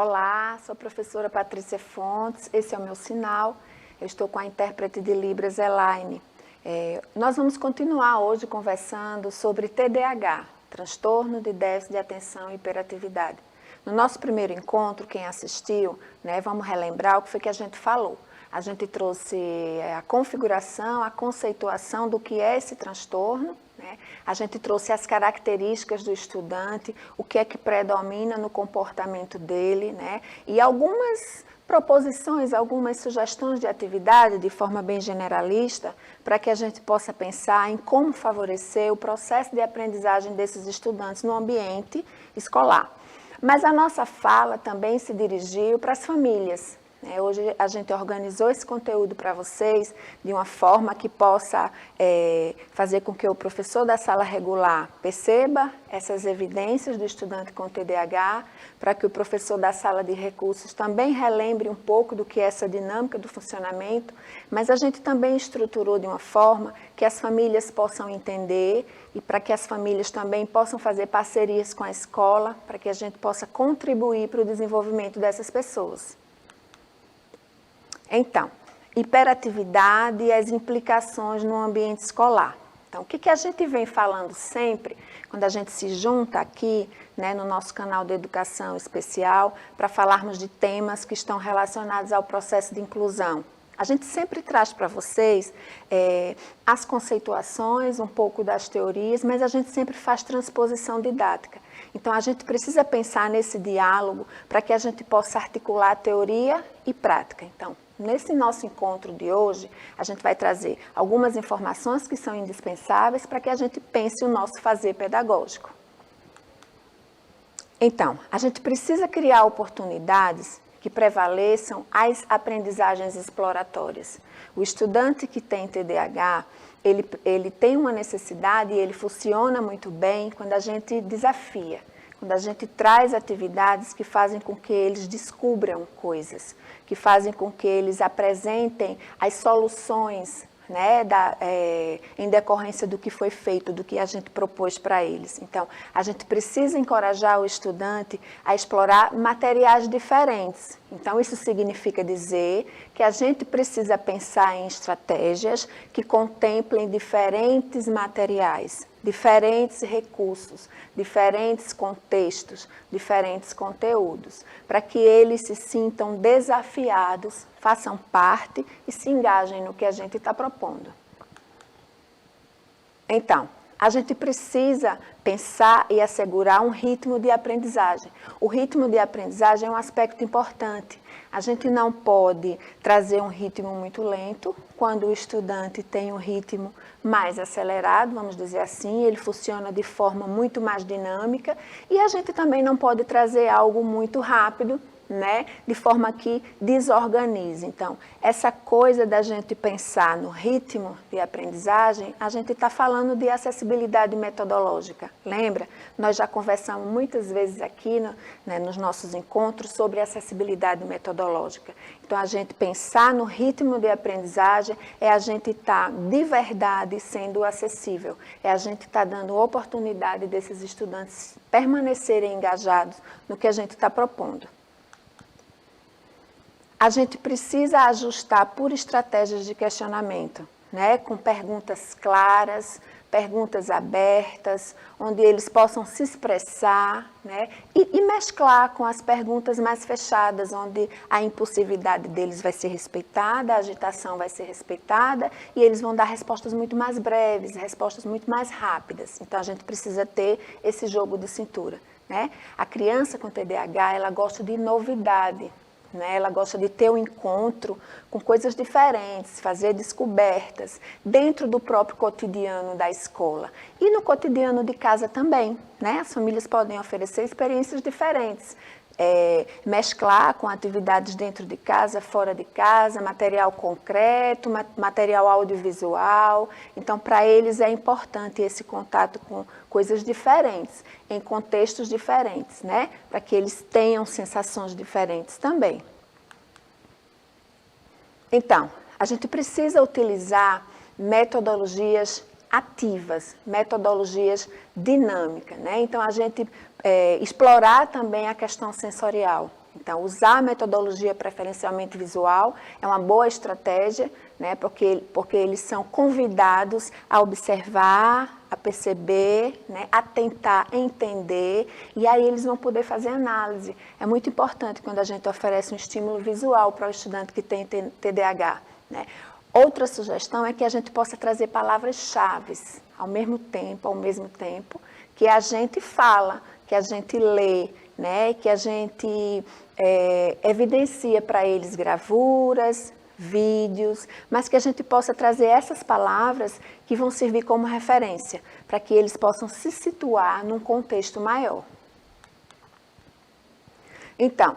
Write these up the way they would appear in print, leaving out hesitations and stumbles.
Olá, sou a professora Patrícia Fontes, esse é o meu sinal, eu estou com a intérprete de Libras, Elaine. Nós vamos continuar hoje conversando sobre TDAH, transtorno de déficit de atenção e hiperatividade. No nosso primeiro encontro, quem assistiu, vamos relembrar o que foi que a gente falou. A gente trouxe a configuração, a conceituação do que é esse transtorno, a gente trouxe as características do estudante, o que é que predomina no comportamento dele, e algumas proposições, algumas sugestões de atividade, de forma bem generalista, para que a gente possa pensar em como favorecer o processo de aprendizagem desses estudantes no ambiente escolar. Mas a nossa fala também se dirigiu para as famílias. Hoje a gente organizou esse conteúdo para vocês de uma forma que possa fazer com que o professor da sala regular perceba essas evidências do estudante com TDAH, para que o professor da sala de recursos também relembre um pouco do que é essa dinâmica do funcionamento, mas a gente também estruturou de uma forma que as famílias possam entender e para que as famílias também possam fazer parcerias com a escola, para que a gente possa contribuir para o desenvolvimento dessas pessoas. Então, hiperatividade e as implicações no ambiente escolar. Então, o que a gente vem falando sempre, quando a gente se junta aqui, no nosso canal de educação especial, para falarmos de temas que estão relacionados ao processo de inclusão. A gente sempre traz para vocês as conceituações, um pouco das teorias, mas a gente sempre faz transposição didática. Então, a gente precisa pensar nesse diálogo para que a gente possa articular teoria e prática. Então, nesse nosso encontro de hoje, a gente vai trazer algumas informações que são indispensáveis para que a gente pense o nosso fazer pedagógico. Então, a gente precisa criar oportunidades que prevaleçam as aprendizagens exploratórias. O estudante que tem TDAH, ele tem uma necessidade e ele funciona muito bem quando a gente desafia, quando a gente traz atividades que fazem com que eles descubram coisas, que fazem com que eles apresentem as soluções, em decorrência do que foi feito, do que a gente propôs para eles. Então, a gente precisa encorajar o estudante a explorar materiais diferentes. Então, isso significa dizer que a gente precisa pensar em estratégias que contemplem diferentes materiais, diferentes recursos, diferentes contextos, diferentes conteúdos, para que eles se sintam desafiados, façam parte e se engajem no que a gente está propondo. Então, a gente precisa pensar e assegurar um ritmo de aprendizagem. O ritmo de aprendizagem é um aspecto importante. A gente não pode trazer um ritmo muito lento, quando o estudante tem um ritmo mais acelerado, vamos dizer assim, ele funciona de forma muito mais dinâmica, e a gente também não pode trazer algo muito rápido, de forma que desorganize. Então, essa coisa da gente pensar no ritmo de aprendizagem, a gente está falando de acessibilidade metodológica. Lembra? Nós já conversamos muitas vezes aqui nos nossos encontros sobre acessibilidade metodológica. Então, a gente pensar no ritmo de aprendizagem é a gente estar de verdade sendo acessível, é a gente estar dando oportunidade desses estudantes permanecerem engajados no que a gente está propondo. A gente precisa ajustar por estratégias de questionamento, com perguntas claras, perguntas abertas, onde eles possam se expressar, e mesclar com as perguntas mais fechadas, onde a impulsividade deles vai ser respeitada, a agitação vai ser respeitada, e eles vão dar respostas muito mais breves, respostas muito mais rápidas. Então, a gente precisa ter esse jogo de cintura. A criança com TDAH, ela gosta de novidade. Ela gosta de ter um encontro com coisas diferentes, fazer descobertas dentro do próprio cotidiano da escola. E no cotidiano de casa também. As famílias podem oferecer experiências diferentes. Mesclar com atividades dentro de casa, fora de casa, material concreto, material audiovisual. Então, para eles é importante esse contato com coisas diferentes, em contextos diferentes, para que eles tenham sensações diferentes também. Então, a gente precisa utilizar metodologias ativas, metodologias dinâmicas. Então, a gente explorar também a questão sensorial. Então, usar a metodologia preferencialmente visual é uma boa estratégia, né, porque eles são convidados a observar, a perceber, né, a tentar entender, e aí eles vão poder fazer análise. É muito importante quando a gente oferece um estímulo visual para o estudante que tem TDAH, né. Outra sugestão é que a gente possa trazer palavras-chave ao mesmo tempo, que a gente fala, que a gente lê, né, que a gente evidencia para eles gravuras, vídeos, mas que a gente possa trazer essas palavras que vão servir como referência, para que eles possam se situar num contexto maior. Então,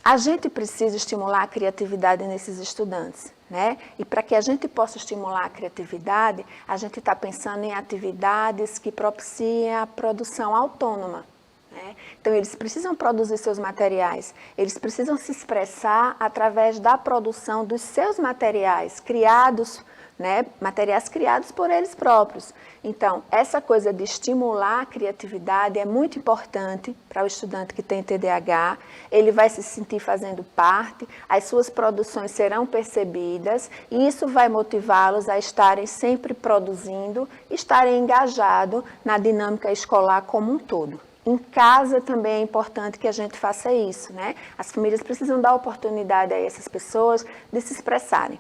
a gente precisa estimular a criatividade nesses estudantes, né? E para que a gente possa estimular a criatividade, a gente está pensando em atividades que propiciem a produção autônoma, né? Então, eles precisam produzir seus materiais, eles precisam se expressar através da produção dos seus materiais criados, né? Materiais criados por eles próprios. Então, essa coisa de estimular a criatividade é muito importante para o estudante que tem TDAH. Ele vai se sentir fazendo parte, as suas produções serão percebidas e isso vai motivá-los a estarem sempre produzindo, estarem engajados na dinâmica escolar como um todo. Em casa também é importante que a gente faça isso, né? As famílias precisam dar oportunidade a essas pessoas de se expressarem.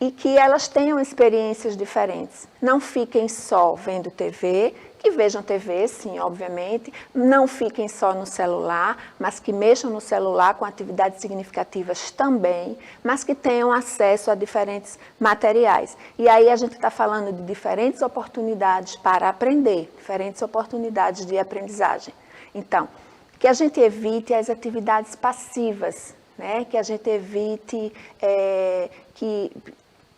E que elas tenham experiências diferentes. Não fiquem só vendo TV, que vejam TV, sim, obviamente. Não fiquem só no celular, mas que mexam no celular com atividades significativas também, mas que tenham acesso a diferentes materiais. E aí a gente está falando de diferentes oportunidades para aprender, diferentes oportunidades de aprendizagem. Então, que a gente evite as atividades passivas, né? Que a gente evite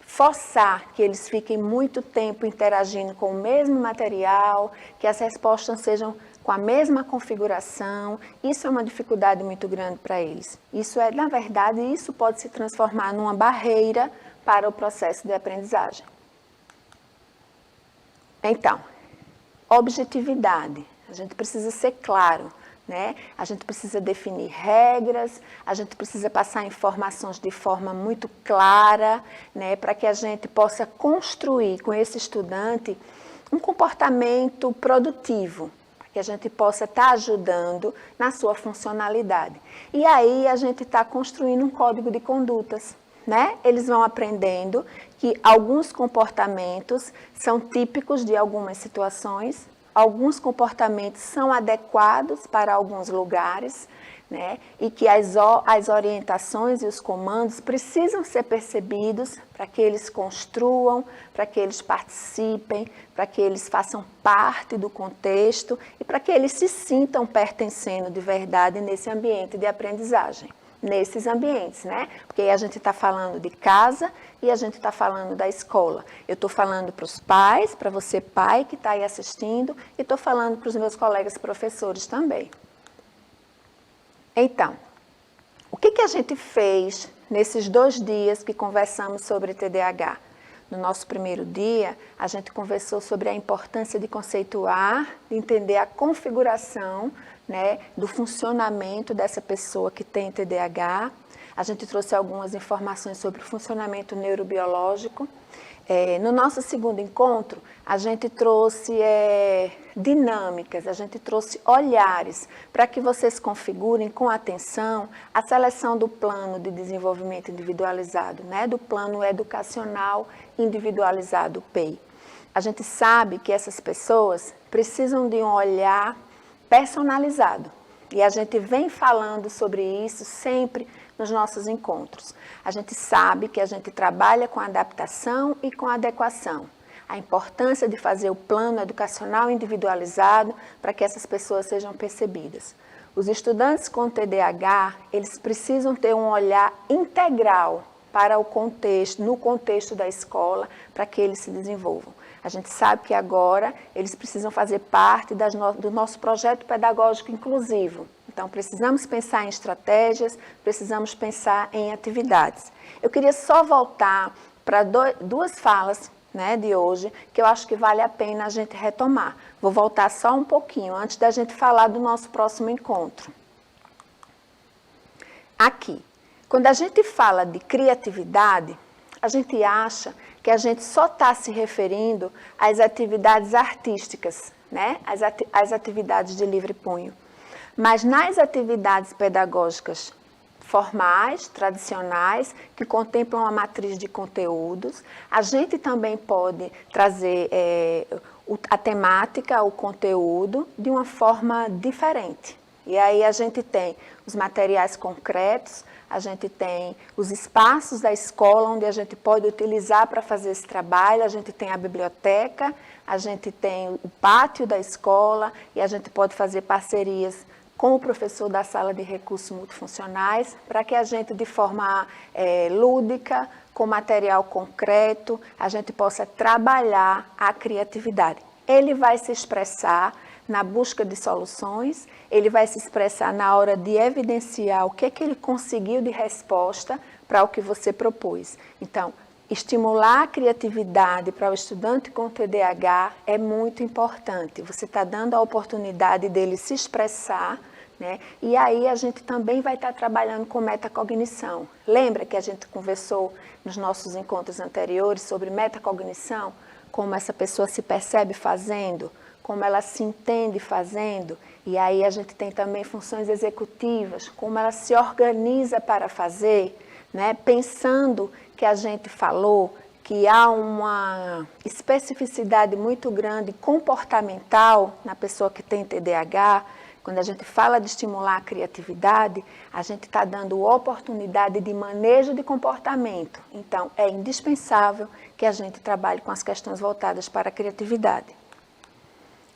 forçar que eles fiquem muito tempo interagindo com o mesmo material, que as respostas sejam com a mesma configuração. Isso é uma dificuldade muito grande para eles. Na verdade, isso pode se transformar numa barreira para o processo de aprendizagem. Então, objetividade. A gente precisa ser claro, né? A gente precisa definir regras, a gente precisa passar informações de forma muito clara, né? Para que a gente possa construir com esse estudante um comportamento produtivo, para que a gente possa estar ajudando na sua funcionalidade. E aí a gente está construindo um código de condutas, né? Eles vão aprendendo que alguns comportamentos são típicos de algumas situações, alguns comportamentos são adequados para alguns lugares, né? E que as orientações e os comandos precisam ser percebidos para que eles construam, para que eles participem, para que eles façam parte do contexto e para que eles se sintam pertencendo de verdade nesse ambiente de aprendizagem. Nesses ambientes, né? Porque a gente está falando de casa e a gente está falando da escola. Eu estou falando para os pais, para você pai que está aí assistindo, e estou falando para os meus colegas professores também. Então, o que a gente fez nesses 2 dias que conversamos sobre TDAH? No nosso primeiro dia, a gente conversou sobre a importância de conceituar, de entender a configuração, né, do funcionamento dessa pessoa que tem TDAH. A gente trouxe algumas informações sobre o funcionamento neurobiológico. No nosso segundo encontro, a gente trouxe dinâmicas, a gente trouxe olhares para que vocês configurem com atenção a seleção do plano de desenvolvimento individualizado, né, do plano educacional individualizado, o PEI. A gente sabe que essas pessoas precisam de um olhar personalizado e a gente vem falando sobre isso sempre nos nossos encontros. A gente sabe que a gente trabalha com adaptação e com adequação. A importância de fazer o plano educacional individualizado para que essas pessoas sejam percebidas. Os estudantes com TDAH, eles precisam ter um olhar integral para o contexto, no contexto da escola, para que eles se desenvolvam. A gente sabe que agora eles precisam fazer parte do nosso projeto pedagógico inclusivo. Então, precisamos pensar em estratégias, precisamos pensar em atividades. Eu queria só voltar para 2 falas, né, de hoje, que eu acho que vale a pena a gente retomar. Vou voltar só um pouquinho, antes da gente falar do nosso próximo encontro. aqui. Quando a gente fala de criatividade, a gente acha que a gente só está se referindo às atividades artísticas, né? Às atividades de livre punho. Mas nas atividades pedagógicas formais, tradicionais, que contemplam a matriz de conteúdos, a gente também pode trazer a temática, o conteúdo, de uma forma diferente. E aí a gente tem os materiais concretos, a gente tem os espaços da escola onde a gente pode utilizar para fazer esse trabalho, a gente tem a biblioteca, a gente tem o pátio da escola e a gente pode fazer parcerias com o professor da sala de recursos multifuncionais, para que a gente, de forma lúdica, com material concreto, a gente possa trabalhar a criatividade. Ele vai se expressar na busca de soluções, ele vai se expressar na hora de evidenciar o que ele conseguiu de resposta para o que você propôs. Então, estimular a criatividade para o estudante com TDAH é muito importante. Você está dando a oportunidade dele se expressar, né? E aí a gente também vai estar trabalhando com metacognição. Lembra que a gente conversou nos nossos encontros anteriores sobre metacognição? Como essa pessoa se percebe fazendo, como ela se entende fazendo. E aí a gente tem também funções executivas, como ela se organiza para fazer, né? Pensando que a gente falou que há uma especificidade muito grande comportamental na pessoa que tem TDAH. Quando a gente fala de estimular a criatividade, a gente está dando oportunidade de manejo de comportamento. Então, é indispensável que a gente trabalhe com as questões voltadas para a criatividade.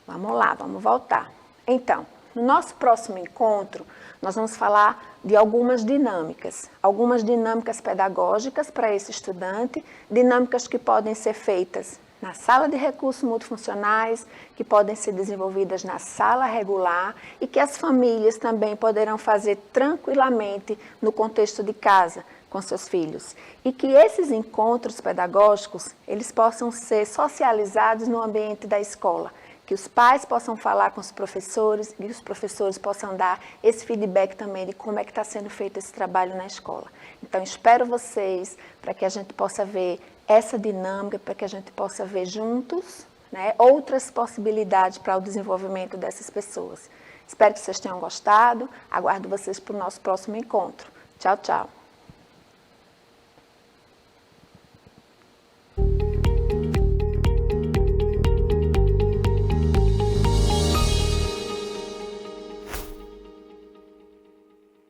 Vamos lá, vamos voltar. Então, no nosso próximo encontro, nós vamos falar de algumas dinâmicas pedagógicas para esse estudante, dinâmicas que podem ser feitas na sala de recursos multifuncionais, que podem ser desenvolvidas na sala regular e que as famílias também poderão fazer tranquilamente no contexto de casa com seus filhos. E que esses encontros pedagógicos, eles possam ser socializados no ambiente da escola. Que os pais possam falar com os professores e os professores possam dar esse feedback também de como é que está sendo feito esse trabalho na escola. Então, espero vocês para que a gente possa ver essa dinâmica, para que a gente possa ver juntos, né, outras possibilidades para o desenvolvimento dessas pessoas. Espero que vocês tenham gostado, aguardo vocês para o nosso próximo encontro. Tchau, tchau.